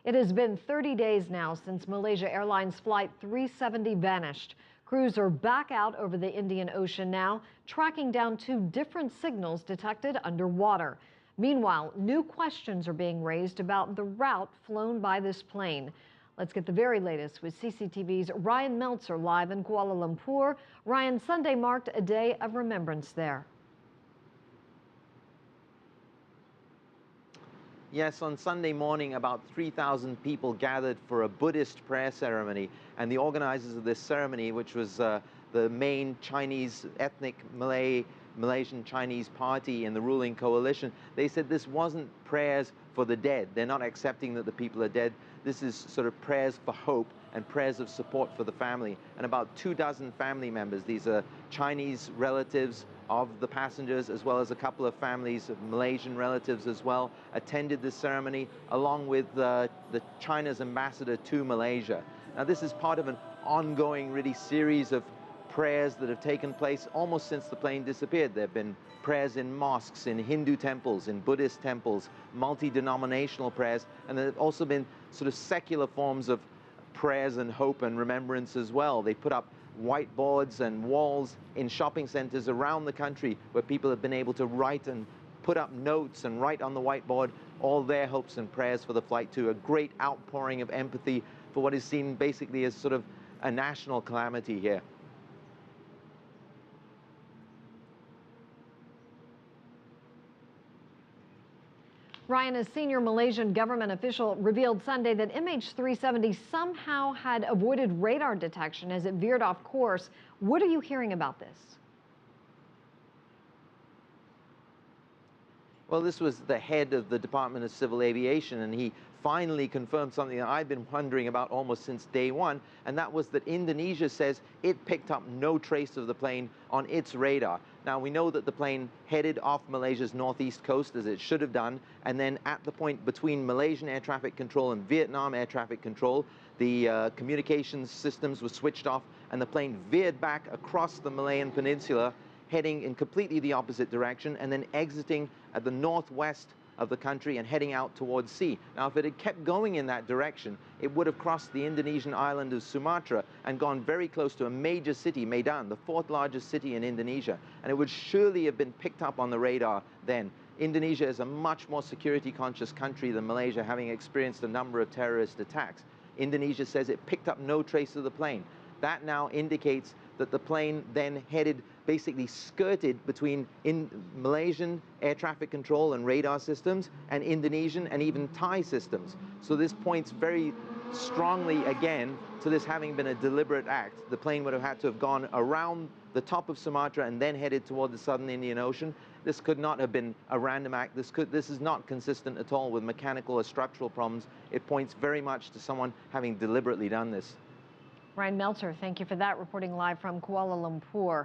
It has been 30 days now since Malaysia Airlines Flight 370 vanished. Crews are back out over the Indian Ocean now, tracking down two different signals detected underwater. Meanwhile, new questions are being raised about the route flown by this plane. Let's get the very latest with CCTV's Rian Maelzer live in Kuala Lumpur. Rian, Sunday marked a day of remembrance there. Yes, on Sunday morning, about 3,000 people gathered for a Buddhist prayer ceremony. And the organizers of this ceremony, which was the main Chinese ethnic Malaysian Chinese party in the ruling coalition, they said this wasn't prayers for the dead. They're not accepting that the people are dead. This is sort of prayers for hope and prayers of support for the family. And about 24 family members, these are Chinese relatives of the passengers, as well as a couple of families of Malaysian relatives as well, attended this ceremony, along with China's ambassador to Malaysia. Now, this is part of an ongoing, really, series of prayers that have taken place almost since the plane disappeared. There have been prayers in mosques, in Hindu temples, in Buddhist temples, multi-denominational prayers, and there have also been sort of secular forms of prayers and hope and remembrance as well. They put up whiteboards and walls in shopping centers around the country where people have been able to write and put up notes and write on the whiteboard all their hopes and prayers for the flight too. A great outpouring of empathy for what is seen basically as sort of a national calamity here. Rian, a senior Malaysian government official revealed Sunday that MH370 somehow had avoided radar detection as it veered off course. What are you hearing about this? Well, this was the head of the Department of Civil Aviation, and he finally confirmed something that I've been wondering about almost since day one, and that was that Indonesia says it picked up no trace of the plane on its radar. Now, we know that the plane headed off Malaysia's northeast coast, as it should have done, and then at the point between Malaysian air traffic control and Vietnam air traffic control, the communications systems were switched off, and the plane veered back across the Malayan Peninsula, heading in completely the opposite direction, and then exiting at the northwest of the country and heading out towards sea. Now, if it had kept going in that direction, it would have crossed the Indonesian island of Sumatra and gone very close to a major city, Medan, the fourth largest city in Indonesia, and it would surely have been picked up on the radar then. Indonesia is a much more security-conscious country than Malaysia, having experienced a number of terrorist attacks. Indonesia says it picked up no trace of the plane. That now indicates that the plane then headed, basically skirted between Malaysian air traffic control and radar systems and Indonesian and even Thai systems. So this points very strongly again to this having been a deliberate act. The plane would have had to have gone around the top of Sumatra and then headed toward the southern Indian Ocean. This could not have been a random act. This is not consistent at all with mechanical or structural problems. It points very much to someone having deliberately done this. Rian Maelzer, thank you for that, reporting live from Kuala Lumpur.